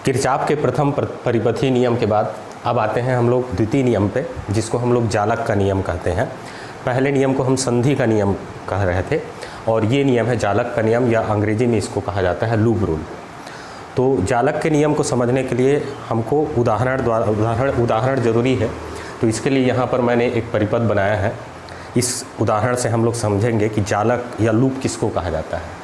Kirchhoff के प्रथम परिपथीय नियम के बाद अब आते हैं हम लोग द्वितीय नियम पे, जिसको हम लोग जालक का नियम कहते हैं। पहले नियम को हम संधि का नियम कह रहे थे और ये नियम है जालक का नियम, या अंग्रेजी में इसको कहा जाता है लूप रूल। तो जालक के नियम को समझने के लिए हमको उदाहरण ज़रूरी है। तो इसके लिए यहाँ पर मैंने एक परिपथ बनाया है। इस उदाहरण से हम लोग समझेंगे कि जालक या लूप किसको कहा जाता है।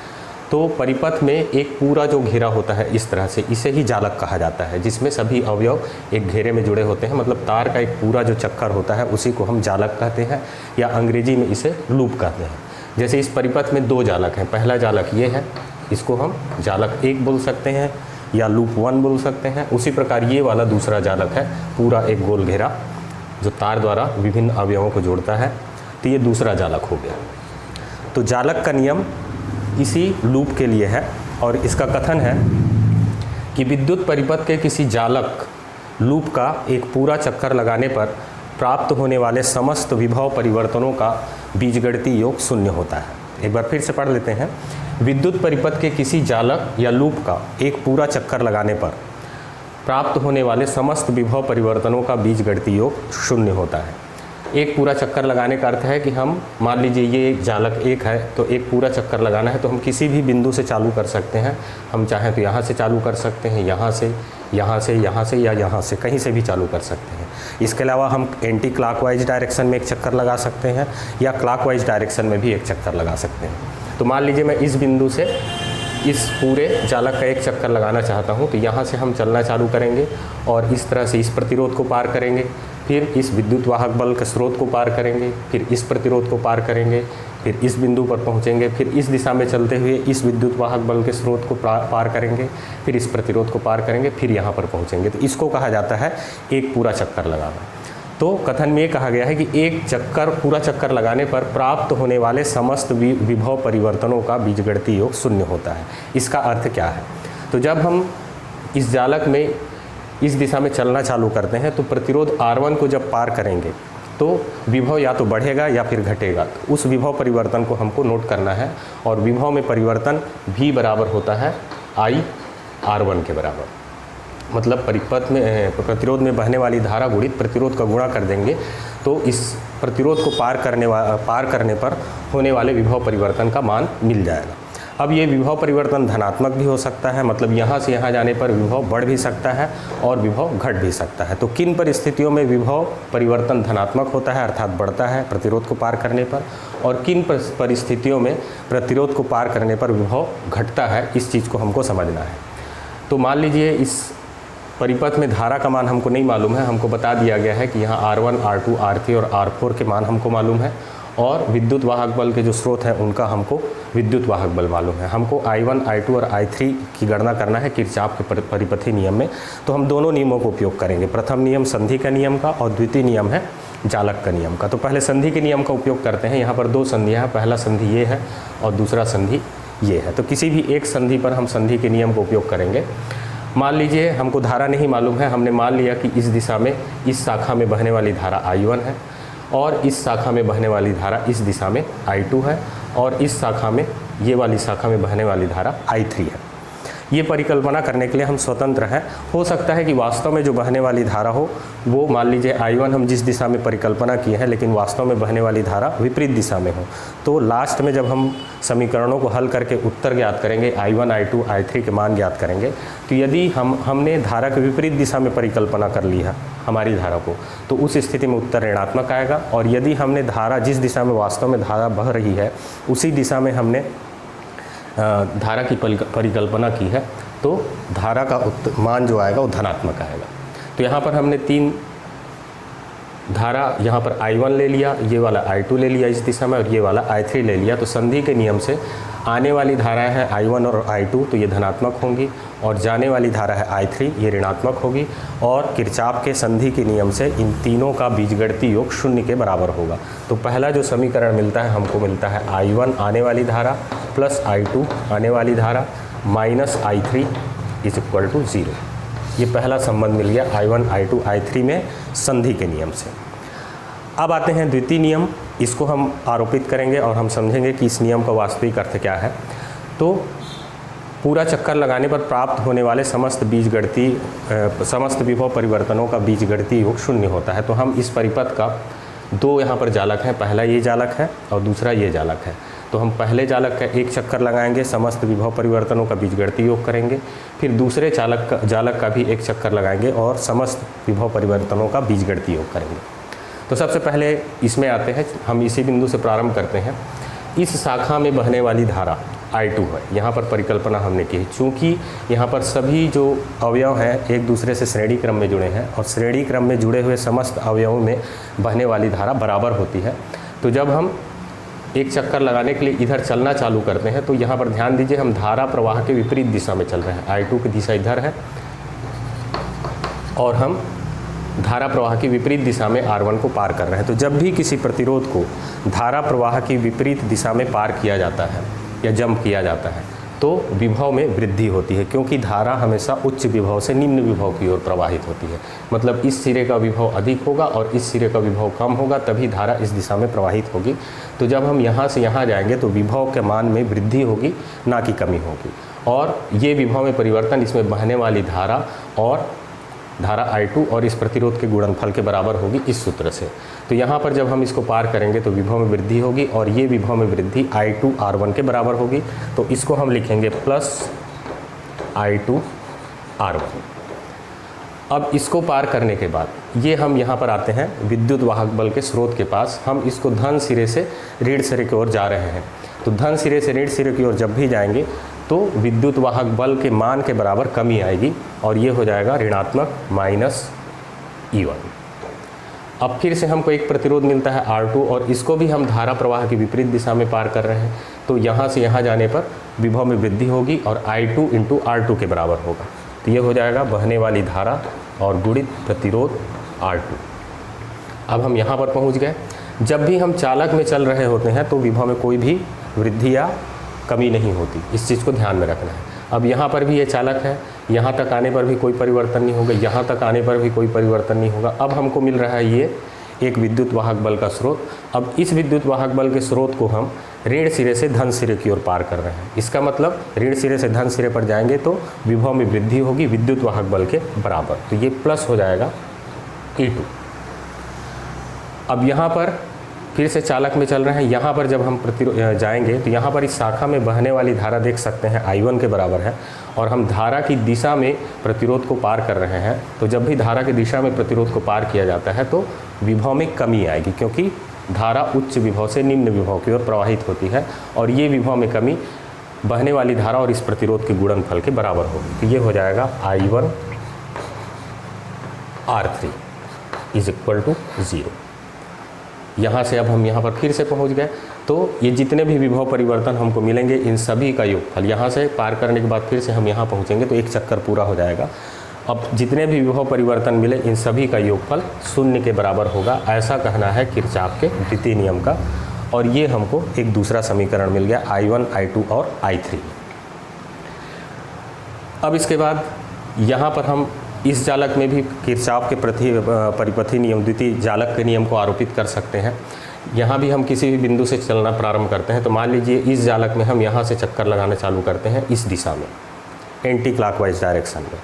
तो परिपथ में एक पूरा जो घेरा होता है इस तरह से, इसे ही जालक कहा जाता है, जिसमें सभी अवयव एक घेरे में जुड़े होते हैं। मतलब तार का एक पूरा जो चक्कर होता है उसी को हम जालक कहते हैं, या अंग्रेजी में इसे लूप कहते हैं। जैसे इस परिपथ में दो जालक हैं। पहला जालक ये है, इसको हम जालक 1 बोल सकते हैं या लूप 1 बोल सकते हैं। उसी प्रकार ये वाला दूसरा जालक है, पूरा एक गोल घेरा जो तार द्वारा विभिन्न अवयवों को जोड़ता है, तो ये दूसरा जालक हो गया। तो जालक का नियम इसी लूप के लिए है और इसका कथन है कि विद्युत परिपथ के किसी जालक लूप का एक पूरा चक्कर लगाने पर प्राप्त होने वाले समस्त विभव परिवर्तनों का बीजगणितीय योग शून्य होता है। एक बार फिर से पढ़ लेते हैं। विद्युत परिपथ के किसी जालक या लूप का एक पूरा चक्कर लगाने पर प्राप्त होने वाले समस्त विभव परिवर्तनों का बीजगणितीय योग शून्य होता है। एक पूरा चक्कर लगाने का अर्थ है कि हम मान लीजिए ये जालक 1 है, तो एक पूरा चक्कर लगाना है तो हम किसी भी बिंदु से चालू कर सकते हैं। हम चाहें तो यहाँ से चालू कर सकते हैं, यहाँ से, यहाँ से, यहाँ से, या यहाँ से, कहीं से भी चालू कर सकते हैं। इसके अलावा हम एंटी क्लॉकवाइज डायरेक्शन में एक चक्कर लगा सकते हैं या क्लॉकवाइज डायरेक्शन में भी एक चक्कर लगा सकते हैं। तो मान लीजिए मैं इस बिंदु से इस पूरे जालक का एक चक्कर लगाना चाहता हूँ, तो यहाँ से हम चलना चालू करेंगे और इस तरह से इस प्रतिरोध को पार करेंगे, फिर इस विद्युत वाहक बल के स्रोत को पार करेंगे, फिर इस प्रतिरोध को पार करेंगे, फिर इस बिंदु पर पहुँचेंगे, फिर इस दिशा में चलते हुए इस विद्युत वाहक बल के स्रोत को पार करेंगे, फिर इस प्रतिरोध को पार करेंगे, फिर यहाँ पर पहुँचेंगे। तो इसको कहा जाता है एक पूरा चक्कर लगाना। तो कथन में ये कहा गया है कि एक चक्कर पूरा चक्कर लगाने पर प्राप्त होने वाले समस्त विभव परिवर्तनों का बीजगणितीय योग शून्य होता है। इसका अर्थ क्या है? तो जब हम इस जालक में इस दिशा में चलना चालू करते हैं तो प्रतिरोध R1 को जब पार करेंगे तो विभव या तो बढ़ेगा या फिर घटेगा। तो उस विभव परिवर्तन को हमको नोट करना है और विभव में परिवर्तन V बराबर होता है I R1 के बराबर। मतलब परिपथ में प्रतिरोध में बहने वाली धारा गुणित प्रतिरोध का गुणा कर देंगे तो इस प्रतिरोध को पार करने पर होने वाले विभव परिवर्तन का मान मिल जाएगा। अब ये विभव परिवर्तन धनात्मक भी हो सकता है, मतलब यहाँ से यहाँ जाने पर विभव बढ़ भी सकता है और विभव घट भी सकता है। तो किन परिस्थितियों में विभव परिवर्तन धनात्मक होता है अर्थात बढ़ता है प्रतिरोध को पार करने पर, और किन परिस्थितियों में प्रतिरोध को पार करने पर विभव घटता है, इस चीज़ को हमको समझना है। तो मान लीजिए इस परिपथ में धारा का मान हमको नहीं मालूम है। हमको बता दिया गया है कि यहाँ R1, R2, R3 और R4 के मान हमको मालूम है और विद्युत वाहक बल के जो स्रोत हैं उनका हमको विद्युत वाहक बल मालूम है। हमको I1, I2 और I3 की गणना करना है किरचॉफ के परिपथीय नियम में। तो हम दोनों नियमों का उपयोग करेंगे। प्रथम नियम संधि का नियम का और द्वितीय नियम है जालक का नियम का। तो पहले संधि के नियम का उपयोग करते हैं। यहाँ पर दो संधियाँ हैं, पहला संधि ये है और दूसरा संधि ये है। तो किसी भी एक संधि पर हम संधि के नियम का उपयोग करेंगे। मान लीजिए हमको धारा नहीं मालूम है, हमने मान लिया कि इस दिशा में इस शाखा में बहने वाली धारा I1 है और इस शाखा में बहने वाली धारा इस दिशा में I2 है और इस शाखा में ये वाली शाखा में बहने वाली धारा I3 है। ये परिकल्पना करने के लिए हम स्वतंत्र हैं। हो सकता है कि वास्तव में जो बहने वाली धारा हो वो मान लीजिए I1 हम जिस दिशा में परिकल्पना किए हैं, लेकिन वास्तव में बहने वाली धारा विपरीत दिशा में हो। तो लास्ट में जब हम समीकरणों को हल करके उत्तर ज्ञात करेंगे, I1, I2, I3 के मान ज्ञात करेंगे, तो यदि हमने धारा के विपरीत दिशा में परिकल्पना कर ली है हमारी धारा को, तो उस स्थिति में उत्तर ऋणात्मक आएगा। और यदि हमने धारा जिस दिशा में वास्तव में धारा बह रही है उसी दिशा में हमने धारा की परिकल्पना की है तो धारा का मान जो आएगा वो धनात्मक आएगा। तो यहाँ पर हमने 3 धारा, यहाँ पर I1 ले लिया, ये वाला I2 ले लिया इस दिशा में और ये वाला I3 ले लिया। तो संधि के नियम से आने वाली धाराएं हैं I1 और I2 तो ये धनात्मक होंगी और जाने वाली धारा है I3 ये ऋणात्मक होगी। और किरचॉफ के संधि के नियम से इन तीनों का बीजगणितीय योग 0 के बराबर होगा। तो पहला जो समीकरण मिलता है हमको मिलता है I1 आने वाली धारा प्लस I2 आने वाली धारा minus I3 is equal to 0। ये पहला संबंध मिल गया I1, I2, I3 में संधि के नियम से। अब आते हैं द्वितीय नियम। इसको हम आरोपित करेंगे और हम समझेंगे कि इस नियम का वास्तविक अर्थ क्या है। तो पूरा चक्कर लगाने पर प्राप्त होने वाले समस्त समस्त विभव परिवर्तनों का बीजगणितीय योग शून्य होता है। तो हम इस परिपथ का दो यहाँ पर जालक हैं, पहला ये जालक है और दूसरा ये जालक है। तो हम पहले जालक का एक चक्कर लगाएंगे, समस्त विभव परिवर्तनों का बीजगणितीय योग करेंगे, फिर दूसरे जालक का भी एक चक्कर लगाएंगे और समस्त विभव परिवर्तनों का बीजगणितीय योग करेंगे। तो सबसे पहले इसमें आते हैं, हम इसी बिंदु से प्रारंभ करते हैं। इस शाखा में बहने वाली धारा I2 है, यहाँ पर परिकल्पना हमने की है। चूँकि यहाँ पर सभी जो अवयव हैं एक दूसरे से श्रेणी क्रम में जुड़े हैं और श्रेणी क्रम में जुड़े हुए समस्त अवयवों में बहने वाली धारा बराबर होती है। तो जब हम एक चक्कर लगाने के लिए इधर चलना चालू करते हैं तो यहाँ पर ध्यान दीजिए, हम धारा प्रवाह के विपरीत दिशा में चल रहे हैं। I2 की दिशा इधर है और हम धारा प्रवाह की विपरीत दिशा में R1 को पार कर रहे हैं। तो जब भी किसी प्रतिरोध को धारा प्रवाह की विपरीत दिशा में पार किया जाता है या जंप किया जाता है तो विभव में वृद्धि होती है, क्योंकि धारा हमेशा उच्च विभव से निम्न विभव की ओर प्रवाहित होती है। मतलब इस सिरे का विभव अधिक होगा और इस सिरे का विभव कम होगा, तभी धारा इस दिशा में प्रवाहित होगी। तो जब हम यहाँ से यहाँ जाएंगे तो विभव के मान में वृद्धि होगी, ना कि कमी होगी। और ये विभव में परिवर्तन इसमें बहने वाली धारा और धारा I2 और इस प्रतिरोध के गुणनफल के बराबर होगी इस सूत्र से। तो यहाँ पर जब हम इसको पार करेंगे तो विभव में वृद्धि होगी और ये विभव में वृद्धि I2 R1 के बराबर होगी। तो इसको हम लिखेंगे प्लस I2 R1। अब इसको पार करने के बाद ये हम यहाँ पर आते हैं विद्युत वाहक बल के स्रोत के पास। हम इसको धन सिरे से ऋण सिरे की ओर जा रहे हैं। तो धन सिरे से ऋण सिरे की ओर जब भी जाएंगे तो विद्युत वाहक बल के मान के बराबर कमी आएगी और ये हो जाएगा ऋणात्मक -E1। अब फिर से हमको एक प्रतिरोध मिलता है R2 और इसको भी हम धारा प्रवाह की विपरीत दिशा में पार कर रहे हैं। तो यहाँ से यहाँ जाने पर विभव में वृद्धि होगी और I2 × R2 के बराबर होगा। तो ये हो जाएगा बहने वाली धारा और गुणित प्रतिरोध R2। अब हम यहाँ पर पहुँच गए। जब भी हम चालक में चल रहे होते हैं तो विभव में कोई भी वृद्धि या कमी नहीं होती, इस चीज़ को ध्यान में रखना है। अब यहाँ पर भी ये चालक है, यहाँ तक आने पर भी कोई परिवर्तन नहीं होगा, यहाँ तक आने पर भी कोई परिवर्तन नहीं होगा। अब हमको मिल रहा है ये एक विद्युत वाहक बल का स्रोत। अब इस विद्युत वाहक बल के स्रोत को हम ऋण सिरे से धन सिरे की ओर पार कर रहे हैं। इसका मतलब ऋण सिरे से धन सिरे पर जाएंगे तो विभव में वृद्धि होगी विद्युत वाहक बल के बराबर। तो ये प्लस हो जाएगा E2। अब यहाँ पर फिर से चालक में चल रहे हैं। यहाँ पर जब हम जाएंगे तो यहाँ पर इस शाखा में बहने वाली धारा देख सकते हैं I1 के बराबर है और हम धारा की दिशा में प्रतिरोध को पार कर रहे हैं। तो जब भी धारा की दिशा में प्रतिरोध को पार किया जाता है तो विभव में कमी आएगी, क्योंकि धारा उच्च विभव से निम्न विभव की ओर प्रवाहित होती है और ये विभव में कमी बहने वाली धारा और इस प्रतिरोध के गुणनफल के बराबर होगी। तो ये हो जाएगा I1 R3 = 0। यहाँ से अब हम यहाँ पर फिर से पहुँच गए। तो ये जितने भी विभव परिवर्तन हमको मिलेंगे इन सभी का योगफल, यहाँ से पार करने के बाद फिर से हम यहाँ पहुँचेंगे तो एक चक्कर पूरा हो जाएगा। अब जितने भी विभव परिवर्तन मिले इन सभी का योगफल 0 के बराबर होगा, ऐसा कहना है किरचॉफ के द्वितीय नियम का। और ये हमको एक दूसरा समीकरण मिल गया I1, I2 और I3। अब इसके बाद यहाँ पर हम इस जालक में भी किरचॉफ के परिपथी नियम द्वितीय जालक के नियम को आरोपित कर सकते हैं। यहाँ भी हम किसी भी बिंदु से चलना प्रारंभ करते हैं। तो मान लीजिए इस जालक में हम यहाँ से चक्कर लगाना चालू करते हैं इस दिशा में, एंटी क्लॉकवाइज डायरेक्शन में।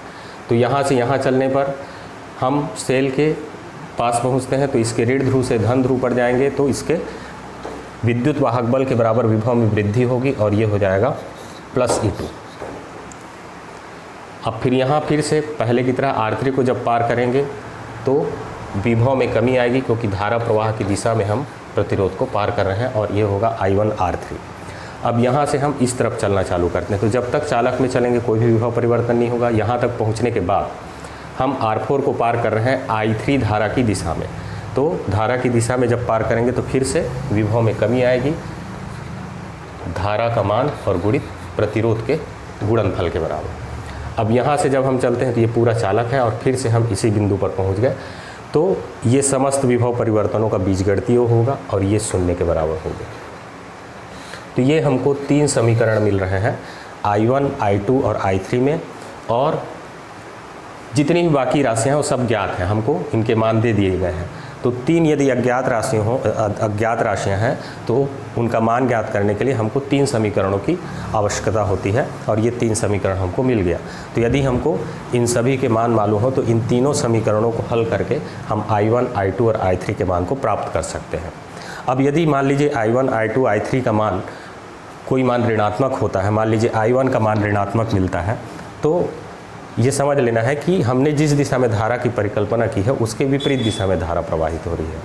तो यहाँ से यहाँ चलने पर हम सेल के पास पहुँचते हैं तो इसके ऋण ध्रुव से धन ध्रुव पर जाएंगे तो इसके विद्युत वाहक बल के बराबर विभव में वृद्धि होगी और ये हो जाएगा +E2। अब फिर यहाँ फिर से पहले की तरह R3 को जब पार करेंगे तो विभव में कमी आएगी, क्योंकि धारा प्रवाह की दिशा में हम प्रतिरोध को पार कर रहे हैं और ये होगा I1 R3। अब यहाँ से हम इस तरफ चलना चालू करते हैं। तो जब तक चालक में चलेंगे कोई भी विभव परिवर्तन नहीं होगा। यहाँ तक पहुँचने के बाद हम R4 को पार कर रहे हैं I3 धारा की दिशा में। तो धारा की दिशा में जब पार करेंगे तो फिर से विभव में कमी आएगी, धारा का मान और गुणित प्रतिरोध के गुणनफल के बराबर। अब यहाँ से जब हम चलते हैं तो ये पूरा चालक है और फिर से हम इसी बिंदु पर पहुँच गए। तो ये समस्त विभव परिवर्तनों का बीजगणितीय होगा और ये 0 के बराबर होगा। तो ये हमको 3 समीकरण मिल रहे हैं I1, I2 और I3 में, और जितनी भी बाकी राशियाँ हैं वो सब ज्ञात हैं, हमको इनके मान दे दिए गए हैं। तो 3 यदि अज्ञात राशियाँ हैं तो उनका मान ज्ञात करने के लिए हमको 3 समीकरणों की आवश्यकता होती है और ये 3 समीकरण हमको मिल गया। तो यदि हमको इन सभी के मान मालूम हो तो इन तीनों समीकरणों को हल करके हम I1, I2 और I3 के मान को प्राप्त कर सकते हैं। अब यदि मान लीजिए I1, I2, I3 का मान कोई मान ऋणात्मक होता है, मान लीजिए I1 का मान ऋणात्मक मिलता है, तो ये समझ लेना है कि हमने जिस दिशा में धारा की परिकल्पना की है उसके विपरीत दिशा में धारा प्रवाहित हो रही है।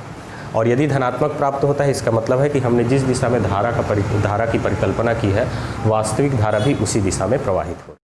और यदि धनात्मक प्राप्त होता है, इसका मतलब है कि हमने जिस दिशा में धारा की परिकल्पना की है वास्तविक धारा भी उसी दिशा में प्रवाहित हो रही है।